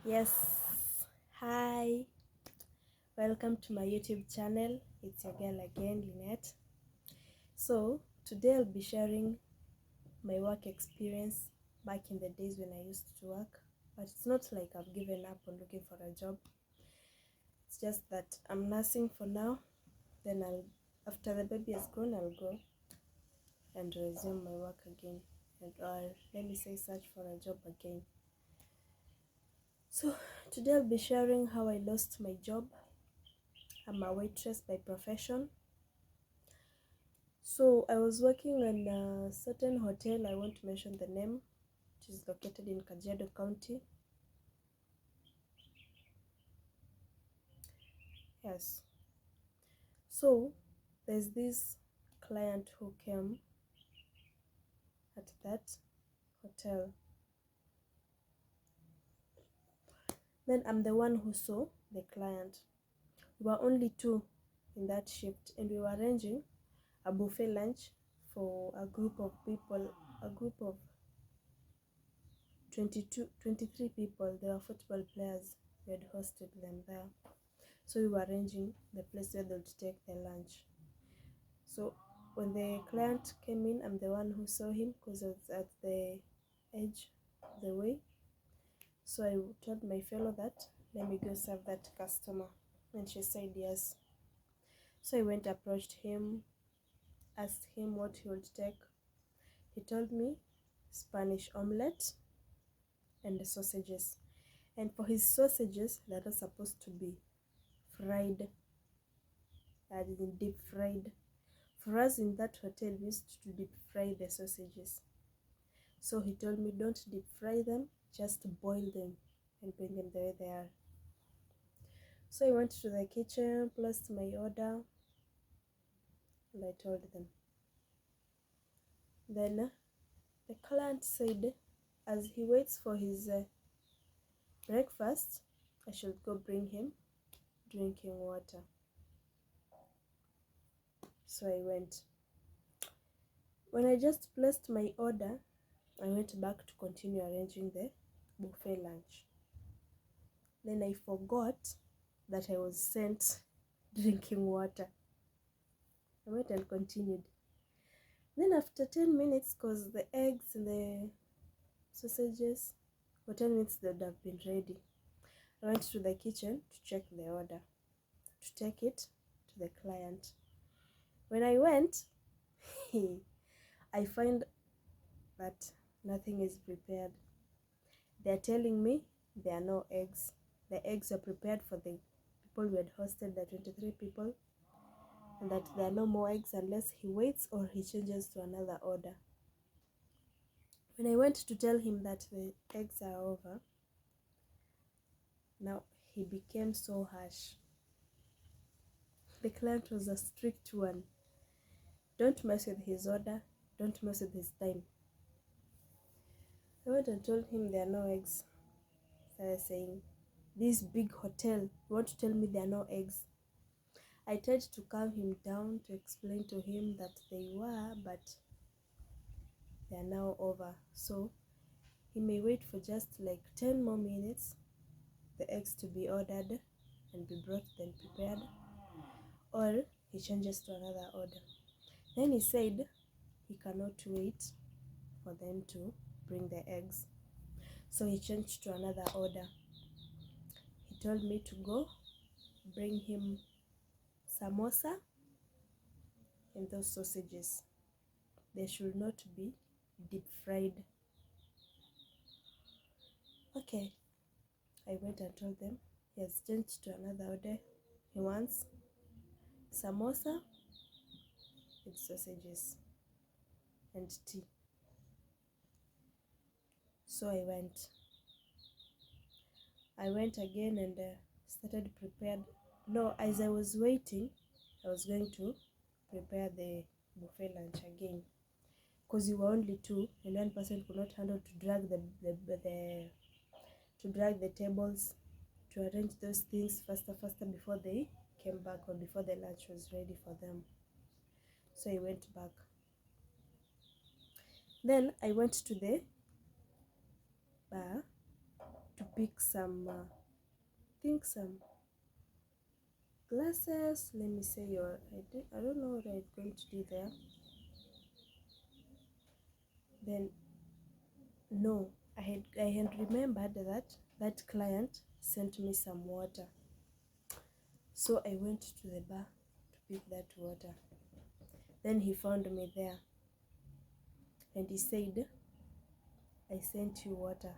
Yes, hi, welcome to my YouTube channel. It's your girl again, Lynette. So, today I'll be sharing my work experience back in the days when I used to work. But it's not like I've given up on looking for a job. It's just that I'm nursing for now. Then after the baby is grown, I'll go and resume my work again. Or let me say, search for a job again. So, today I'll be sharing how I lost my job. I'm a waitress by profession. So I was working in a certain hotel, I won't mention the name, which is located in Kajiado County. Yes. So there's this client who came at that hotel. Then I'm the one who saw the client. We were only two in that shift, and we were arranging a buffet lunch for a group of people, a group of 23 people. They were football players. We had hosted them there. So we were arranging the place where they would take their lunch. So when the client came in, I'm the one who saw him because I was at the edge of the way. So I told my fellow that, let me go serve that customer. And she said yes. So I went, approached him, asked him what he would take. He told me Spanish omelette and the sausages. And for his sausages, they're not supposed to be fried, that is deep fried. For us in that hotel, we used to deep fry the sausages. So he told me, don't deep fry them, just boil them and bring them the way they are. So I went to the kitchen, placed my order, and I told them. Then the client said, as he waits for his breakfast, I should go bring him drinking water. So I went. When I just placed my order, I went back to continue arranging the buffet lunch. Then I forgot that I was sent drinking water. I went and continued. Then after 10 minutes, because the eggs and the sausages, for 10 minutes they would have been ready, I went to the kitchen to check the order, to take it to the client. When I went, I find that nothing is prepared. They're telling me there are no eggs. The eggs are prepared for the people we had hosted, the 23 people, and that there are no more eggs unless he waits or he changes to another order. When I went to tell him that the eggs are over, now he became so harsh. The client was a strict one. Don't mess with his order, don't mess with his time. I went and told him there are no eggs. Started saying, this big hotel, you want to tell me there are no eggs? I tried to calm him down, to explain to him that they were, but they are now over. So he may wait for just like 10 more minutes, the eggs to be ordered and be brought then prepared, or he changes to another order. Then he said he cannot wait for them to bring the eggs. So he changed to another order. He told me to go bring him samosa and those sausages. They should not be deep fried. Okay, I went and told them he has changed to another order. He wants samosa with sausages and tea. So I went again and started prepared. No, as I was waiting, I was going to prepare the buffet lunch again, because we were only two and one person could not handle to drag the tables, to arrange those things faster before they came back or before the lunch was ready for them. So I went back. Then I went to the bar to pick some some glasses. Let me say, or I don't know what I'm going to do there. Then no, I had remembered that client sent me some water, so I went to the bar to pick that water. Then he found me there and he said, I sent you water,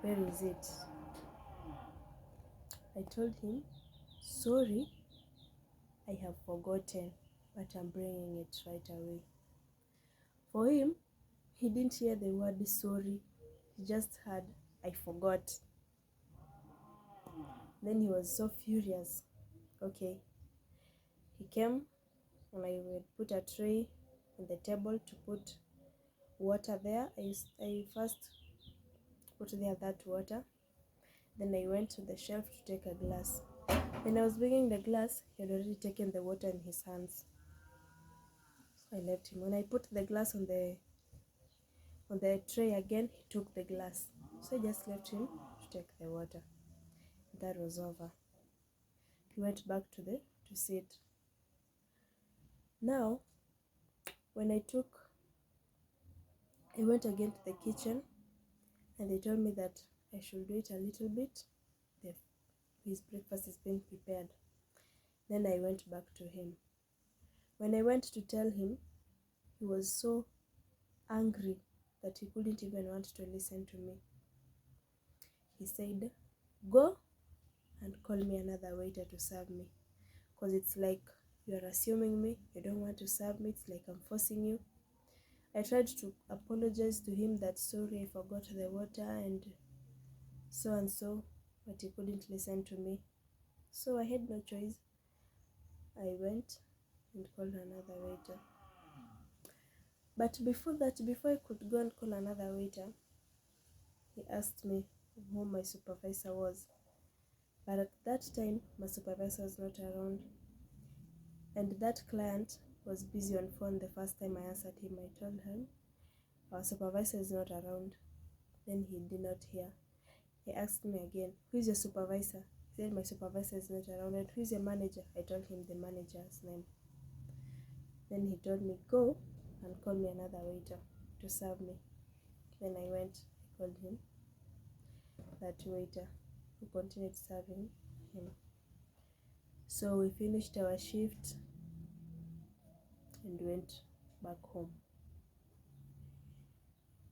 where is it? I told him, sorry, I have forgotten, but I'm bringing it right away. For him, he didn't hear the word sorry, he just heard, I forgot. Then he was so furious. Okay, he came and I would put a tray on the table to put water there. I first put there that water. Then I went to the shelf to take a glass. When I was bringing the glass, he had already taken the water in his hands. So I left him. When I put the glass on the tray again, he took the glass. So I just left him to take the water. That was over. He went back to sit. Now, when I went again to the kitchen, and they told me that I should wait a little bit. His breakfast is being prepared. Then I went back to him. When I went to tell him, he was so angry that he couldn't even want to listen to me. He said, go and call me another waiter to serve me, because it's like you are assuming me, you don't want to serve me, it's like I'm forcing you. I tried to apologize to him that sorry, I forgot the water and so, but he couldn't listen to me. So I had no choice. I went and called another waiter. But before I could go and call another waiter, he asked me who my supervisor was. But at that time, my supervisor was not around. And that client was busy on phone the first time I answered him. I told him, our supervisor is not around. Then he did not hear. He asked me again, who is your supervisor? He said, my supervisor is not around. And who is your manager? I told him the manager's name. Then he told me, go and call me another waiter to serve me. Then I went, I called him, that waiter, who continued serving him. So we finished our shift and went back home.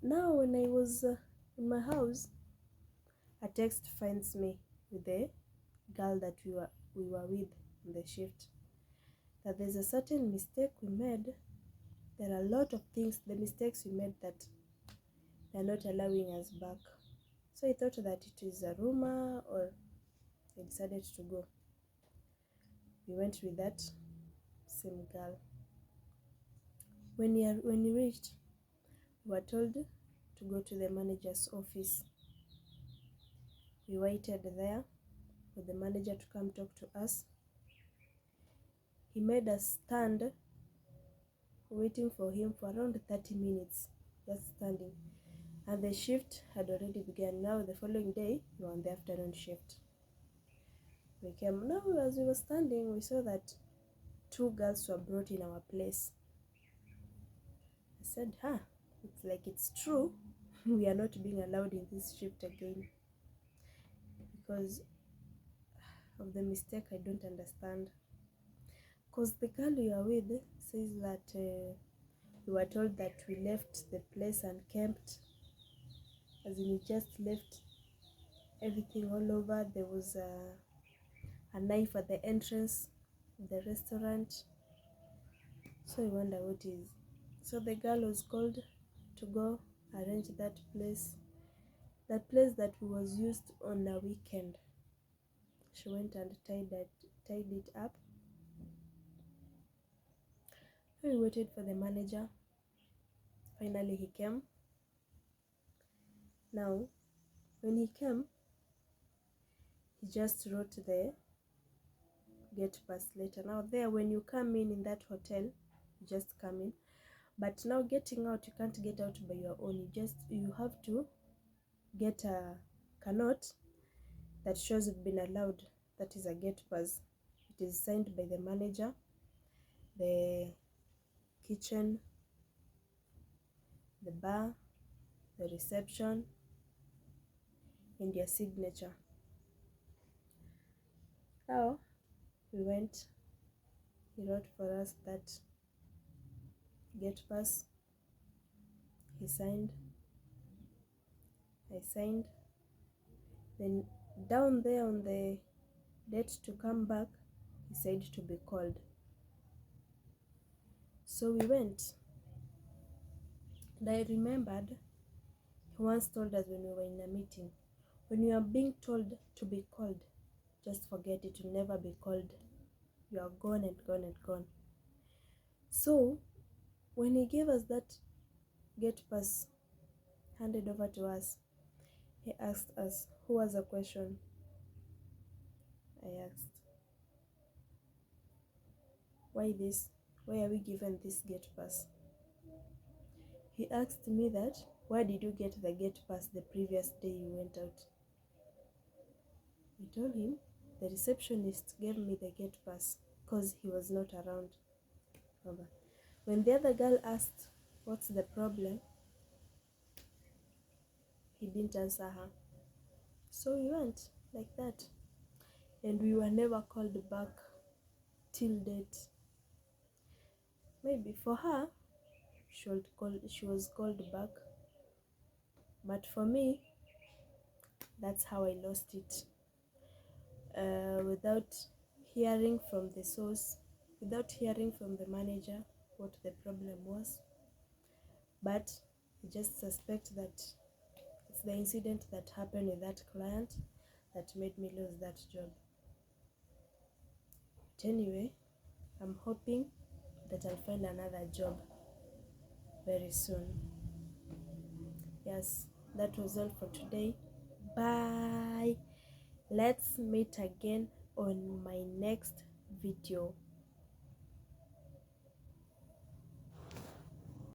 Now when I was in my house, a text finds me with the girl that we were with on the shift, that there's a certain mistake we made. There are a lot of things, the mistakes we made, that they're not allowing us back. So I thought that it is a rumor, or I decided to go. We went with that same girl. When we reached, we were told to go to the manager's office. We waited there for the manager to come talk to us. He made us stand waiting for him for around 30 minutes, just standing. And the shift had already begun. Now the following day, we were on the afternoon shift. We came. Now as we were standing, we saw that 2 girls were brought in our place. I said, it's like it's true. We are not being allowed in this shift again because of the mistake. I don't understand. Because the girl we are with says that we were told that we left the place unkempt, as in we just left everything all over. There was a knife at the entrance of the restaurant. So I wonder what is. So the girl was called to go arrange that place that was used on a weekend. She went and tied it up. We waited for the manager. Finally he came. Now when he came, he just wrote the get pass letter. Now there, when you come in that hotel, you just come in, but now getting out, you can't get out by your own. You have to get a note that shows you've been allowed. That is a gate pass. It is signed by the manager, the kitchen, the bar, the reception, and your signature. Now we went. He wrote for us that gate pass. He signed. I signed. Then down there on the date to come back, he said to be called. So we went. And I remembered he once told us when we were in a meeting, when you are being told to be called, just forget it, you'll never be called. You are gone and gone and gone. So when he gave us that gate pass handed over to us, he asked us, who was the question? I asked, why this? Why are we given this gate pass? He asked me that, why did you get the gate pass the previous day you went out? I told him the receptionist gave me the gate pass because he was not around. When the other girl asked, what's the problem? He didn't answer her. So we went like that. And we were never called back till date. Maybe for her, she was called back. But for me, that's how I lost it. Without hearing from the source, without hearing from the manager what the problem was. But I just suspect that it's the incident that happened with that client that made me lose that job. But anyway, I'm hoping that I'll find another job very soon. Yes, that was all for today. Bye. Let's meet again on my next video.